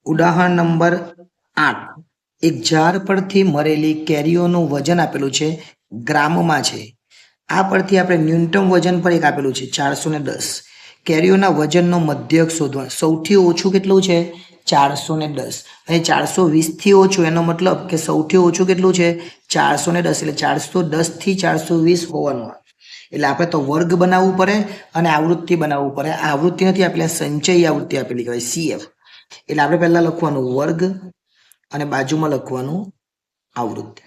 ઉદાહરણ નંબર 8 એક ઝાડ પરથી મરેલી કેરીઓનું વજન આપેલું છે ગ્રામમાં છે. આ પરથી આપણે ન્યૂનતમ વજન પર એક આપેલું છે 410. કેરીઓના વજનનો મધ્યક શોધવા. સૌથી ઓછું કેટલું છે 410 અને 420 થી ઓછું એનો મતલબ કે સૌથી ઓછું કેટલું છે 410 એટલે 410 થી 420 હોવાનું. એટલે આપણે તો વર્ગ બનાવવું પડે અને આવૃત્તિ બનાવવું પડે. આ આવૃત્તિ નથી આપેલી, સંચય આવૃત્તિ આપેલી કહેવાય CF. એટલે આપણે પહેલા લખવાનું વર્ગ અને બાજુમાં લખવાનું આવૃત્તિ.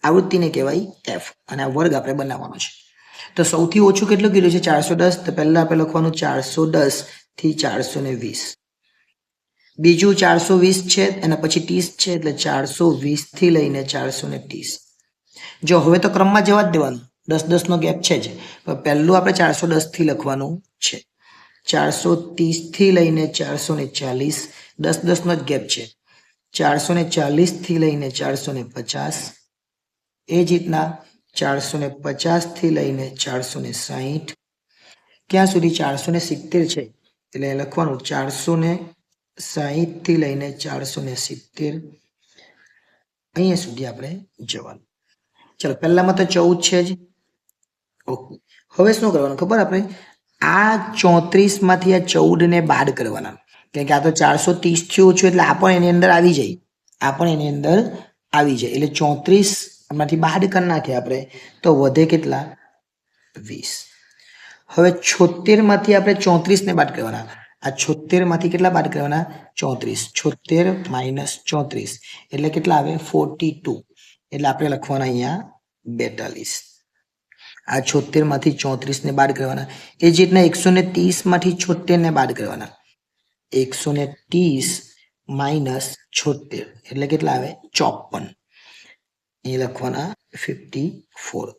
આવૃત્તિને કહેવાય F અને આ વર્ગ આપણે બનાવવાનો છે. તો સૌથી ઓછું કેટલું કીધું છે 410. તો પહેલા આપણે લખવાનું 410 થી 420. બીજું 420 છે અને પછી 30 છે એટલે 420 થી લઈને 430. જો હવે તો ક્રમમાં જવા જ દેવાનું, 10-10 નો ગેપ છે જ. પહેલું આપણે 410 થી લખવાનું છે. 430 થી લઈને 440, 10-10 નો જ ગેપ છે. 440 થી લઈને 450, એ જ રીતના 450 થી લઈને 460, ક્યાં સુધી 470 છે એટલે લખવાનું 460 થી લઈને 470, અહીંયા સુધી આપણે જવાનું. ચલો પહેલામાં તો 14 છે જ. ઓકે, હવે શું કરવાનું ખબર આપણે, આ 34 માંથી આ 14 ને બાદ કરવાના. કેમ કે આ તો 430 થી ઓછું એટલે આ પણ એની અંદર આવી જાય. એટલે 34 માંથી બાદ કરી નાખીએ આપણે તો વધે કેટલા 20. હવે 76 માંથી આપણે 34 ને બાદ કરવાના. આ 76 માંથી કેટલા બાદ કરવાના 34. 76 માઇનસ 34 એટલે કેટલા આવે 42. એટલે આપણે લખવાના અહીંયા 42. આ 76 માંથી 34 ને બાદ કરવાના. એ જ રીતના 130 માંથી 76 ને બાદ કરવાના. 130 માઇનસ 76 એટલે કેટલા આવે 54. એ લખવાના 54.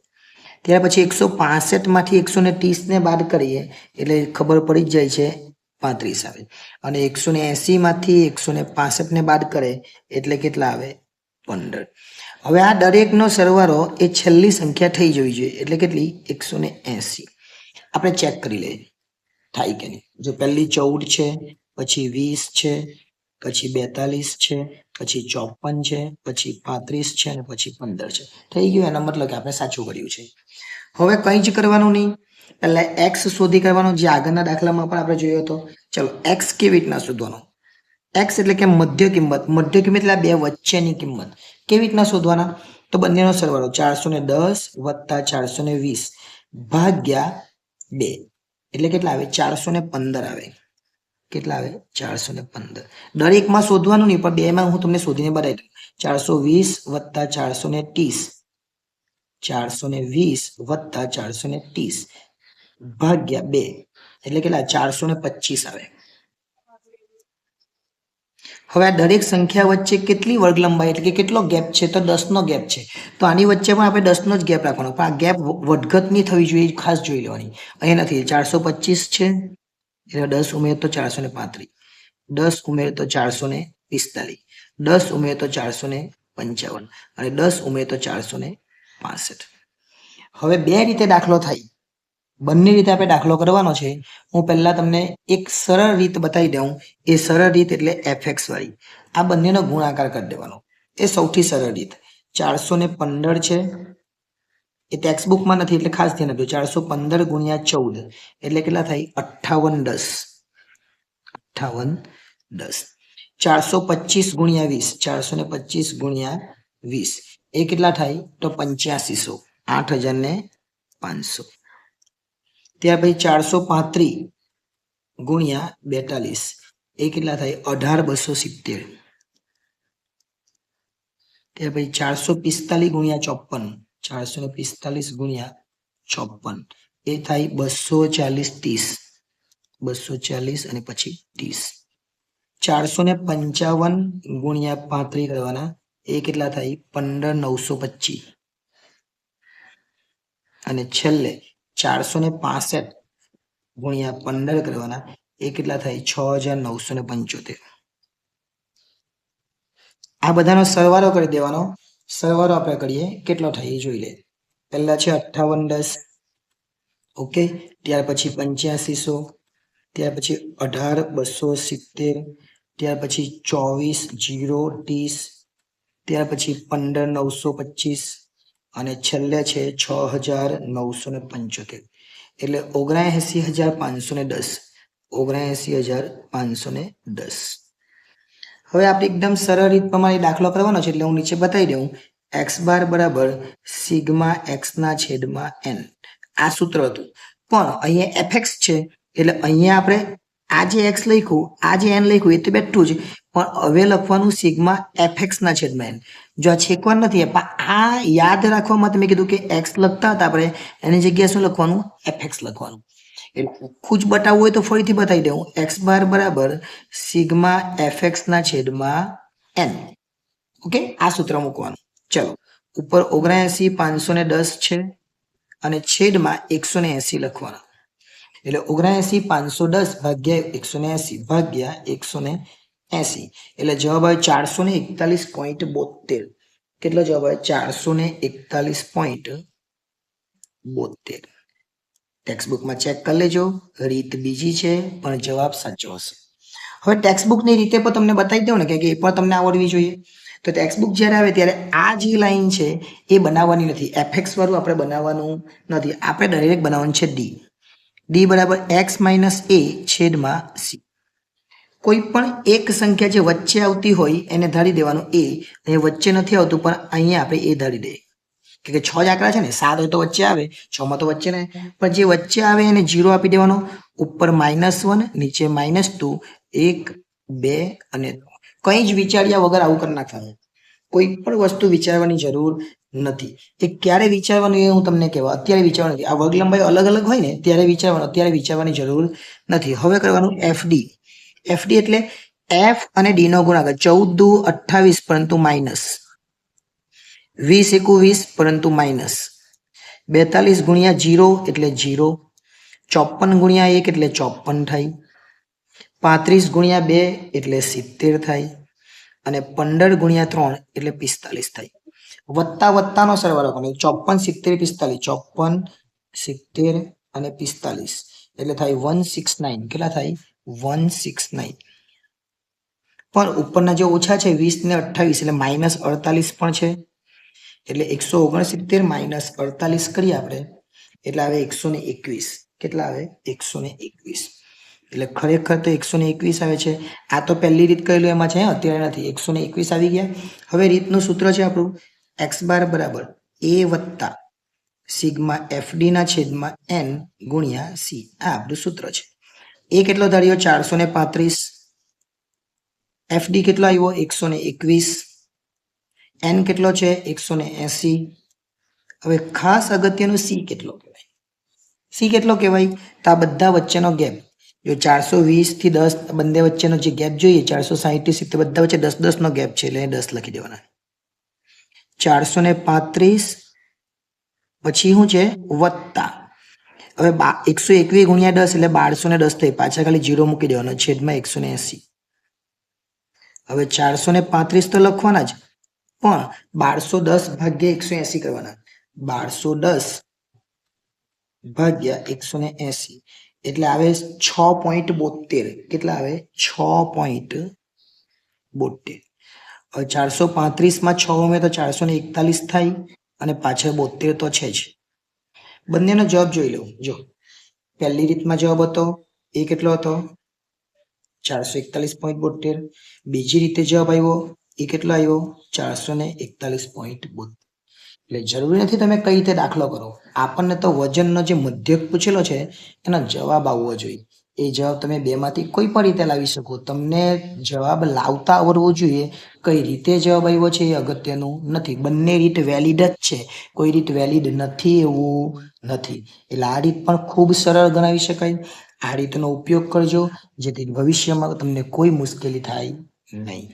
ત્યાર પછી 165 માંથી 130 ને બાદ કરીએ એટલે ખબર પડી જ જાય છે 35 આવે. અને 180 માંથી 165 ને બાદ કરે એટલે કેટલા આવે 15. હવે આ દરેકનો સરવાળો એ છેલ્લી સંખ્યા થઈ જવી જોઈએ. એટલે કેટલી 180. આપણે ચેક કરી લઈએ થાય કે નહીં. જો પહેલી 14 છે, પછી 20 છે, પછી 42 છે, પછી 54 છે, પછી 35 છે અને પછી 15 છે. થઈ ગયું, એનો મતલબ કે આપણે સાચું કર્યું છે. હવે કંઈ જ કરવાનું નહીં, પહેલા x શોધી કરવાનો, જે આગળના દાખલામાં પણ આપણે જોયો હતો. ચલો x કેવી રીતના શોધવાનો. x એટલે કે મધ્ય કિંમત. મધ્ય કિંમત એટલે બે વચ્ચેની કિંમત. કેવી રીતના શોધવાના, તો બંનેનો સરવાળો 410 વત્તા 420 ભાગ્યા 2 એટલે કેટલા આવે 415 આવે. કેટલા આવે 415. દરેકમાં શોધવાનું નહીં, પણ બેમાં હું તમને શોધીને બતાવી દઉં. 420 વત્તા 430, 420 વત્તા 430 ભાગ્યા 2 એટલે કેટલા 425 આવે. હવે આ દરેક સંખ્યા વચ્ચે કેટલી વર્ગ લંબાઈ એટલે કે કેટલો ગેપ છે, તો 10 નો ગેપ છે. તો આની વચ્ચે પણ આપણે 10 નો જ ગેપ રાખવાનો, પણ આ ગેપ વધઘટ નહીં થવી જોઈએ, ખાસ જોઈ લેવાની. અહીંયા નથી, 425 છે એટલે 10 ઉમેર તો 435, 10 ઉમેર તો 445, 10 ઉમેર તો 455 અને 10 ઉમેર તો 465. હવે બે રીતે દાખલો થાય, બંને રીતે આપણે દાખલો કરવાનો છે. હું પહેલા તમને એક સરળ રીત બતાવી દઉં. એ સરળ રીત એટલે fx વાળી. આ બંનેનો ગુણાકાર કરી દેવાનો, એ સૌથી સરળ રીત. 415 છે, એ ટેક્સ્ટ બુકમાં નથી એટલે ખાસ ધ્યાન આપજો. 415 ગુણ્યા 14 એટલે કેટલા થાય 5810. 5810. 425 ગુણ્યા 20, 425 ગુણ્યા 20 એ કેટલા થાય તો 8500, 8500. ત્યાર પછી 435 ગુણ્યા 42 એ કેટલા થાય 18270. ત્યાર પછી 445 ગુણ્યા 54, 445 ગુણ્યા 54 એ થાય 240 30, 240 અને પછી 30. 455 ગુણ્યા 35 કરવાના, એ કેટલા થાય 15925 અને છેલ્લે 465 ગુણ્યા 15 કરવાના, એ કેટલા થાય 6975. આ બધાનો સરવાળો કરી દેવાનો. સરવાળો આપણે કરીએ કેટલો થાય એ જોઈ લે. પહેલા છે 5810, ઓકે. ત્યાર પછી 8500, ત્યાર પછી 18270, ત્યાર પછી 24,030, ત્યાર પછી 15,925 અને છેલ્લે છે 6,975. એટલે 79,510. 79,510. હવે આપણે એકદમ સરળ રીત પ્રમાણે દાખલો કરવાનો છે, એટલે હું નીચે બતાવી દઉં. એક્સ બાર બરાબર સિગ્મા એક્સ ના છેદમાં એન. આ સૂત્ર હતું, પણ અહીંયા એફએક્સ છે એટલે અહીંયા આપણે આ જે એક્સ લખ્યું, આ જે એન લખ્યું એ તો બેઠું જ, પણ હવે લખવાનું સિગ્મા એફએક્સ ના છેદમાં એન. જો આ છેકવાનું નથી, પણ આ યાદ રાખવા માટે મેં કીધું કે એક્સ લખતા હતા આપણે, એની જગ્યાએ શું લખવાનું? એફએક્સ લખવાનું. એટલે ખુદ બતાવવું હોય તો ફરીથી બતાવી દઉં. એક્સ બાર બરાબર સિગ્મા એફએક્સ ના છેદમાં એન. ઓકે, આ સૂત્ર મૂકવાનું. ચલો, ઉપર 79,510 છે અને છેદમાં 180 લખવાના. એટલે 79,510 ભાગ્યા 180 ભાગ્યા 180, એટલે જવાબ આવે 441.72. કેટલો જવાબ આવે? 441.72. ટેક્સ્ટબુકમાં ચેક કરી લેજો, રીત બીજી છે પણ જવાબ સાચો હશે. હવે ટેક્સ્ટબુકની રીતે પણ તમને બતાવી દઉં ને, કે એ પણ તમને આવડવી જોઈએ. તો ટેક્સ્ટબુક જ્યારે આવે ત્યારે આ જે લાઈન છે એ બનાવવાની નથી, એફએક્સ વાળું આપણે બનાવવાનું નથી, આપણે ડાયરેક્ટ બનાવવાનું છે ડી. ડી બરાબર એક્સ માઇનસ એ છેદમાં સી. કોઈ પણ એક સંખ્યા જે વચ્ચે આવતી હોય એને ધારી દેવાનું એ. અહીંયા વચ્ચે નથી આવતું, પણ અહીંયા આપણે એ ધારી દઈએ, કે 6 જ આંકડા છે ને, 7 હોય તો વચ્ચે આવે, 6 માં તો વચ્ચે નહીં, પણ જે વચ્ચે આવે એને 0 આપી દેવાનો. ઉપર -1, નીચે -2, 1, 2 અને 3. કંઈ જ વિચાર્યા વગર આવું કરી નાખવાનું. કોઈ પણ વસ્તુ વિચારવાની જરૂર નથી. એ ક્યારે વિચારવાનું એ હું તમને કહેવા, અત્યારે વિચારવાનું નથી. આ વર્ગ લંબાઈ અલગ અલગ હોય ને ત્યારે વિચારવાનું, અત્યારે વિચારવાની જરૂર નથી. હવે કરવાનું એફડી. એફડી એટલે એફ અને ડી નો ગુણાકાર. 14 દુ 28 પરંતુ માઇનસ, 20 એકુ 20 પરંતુ માઇનસ, 42 ગુણ્યા 0 એટલે 0, 54 ગુણ્યા 1 એટલે 54 થાય, 35 ગુણ્યા 2 એટલે 70 થાય અને 15 ગુણ્યા 3 એટલે 45 થાય. વત્તા વત્તાનો સરવાળો કરવાનો. 54, 70, 45. 54, 70 અને 45 એટલે થાય 169. કેટલા થાય? 169. પણ ઉપરના જે ઓછા છે 20 ને 28 એટલે -48 પણ છે. એટલે 169 માઇનસ 48 કરીએ આપણે એટલે આવે 121. કેટલા આવે? 121. એટલે ખરેખર તો 121 આવે છે. આ તો પહેલી રીત કરેલું એમાં છે, અત્યારે નથી. 121 આવી ગયા. હવે રીતનું સૂત્ર છે આપણું એક્સ બાર બરાબર એ વત્તા સિગ્મા એફડી ના છેદમાં એન ગુણ્યા સી. આ આપણું સૂત્ર છે. એ કેટલો ધાર્યો? 435. એફડી કેટલો આવ્યો? 121. એન કેટલો છે? 180. હવે ખાસ અગત્યનું સી કેટલો કહેવાય? સી કેટલો કહેવાય? તો આ બધા વચ્ચેનો ગેપ. જો 420 થી 10 બંને વચ્ચેનો જે ગેપ જોઈએ, 460 થી 70 બધા વચ્ચે 10 નો ગેપ છે, એટલે 10 લખી દેવાના. 435 પછી શું છે? વત્તા. હવે 121 ગુણ્યા 10 એટલે 1210 થઈ, પાછા ખાલી 0 મૂકી દેવાનો, છેદમાં 180. હવે 435 તો લખવાના જ, પણ 1210 ભાગ્યા 180 કરવાના. 1210 ભાગ્યા 180 એટલે આવે 6.72. કેટલા આવે? 6.72. હવે 435 માં 6 ઉમેર તો 441 થાય અને પાછળ 72 તો છે જ. બંનેનો જવાબ જોઈ લઉં. જો પહેલી રીતમાં જવાબ હતો એ કેટલો હતો? 441.72. બીજી રીતે જવાબ આવ્યો એ કેટલો આવ્યો? 441.72. એટલે જરૂરી નથી તમે કઈ રીતે દાખલો કરો, આપણને તો વજનનો જે મધ્યક પૂછેલો છે એનો જવાબ આવવો જોઈએ. એ જવાબ તમે બેમાંથી કોઈ પણ રીતે લાવી શકો. તમને જવાબ લાવતા આવડવો જોઈએ. કઈ રીતે જવાબ આવ્યો છે એ અગત્યનું નથી. બંને રીત વેલિડ જ છે, કોઈ રીત વેલિડ નથી એવું નથી. એટલે આ રીત પણ ખૂબ સરળ ગણાવી શકાય. આ રીતનો ઉપયોગ કરજો જેથી ભવિષ્યમાં તમને કોઈ મુશ્કેલી થાય નહીં.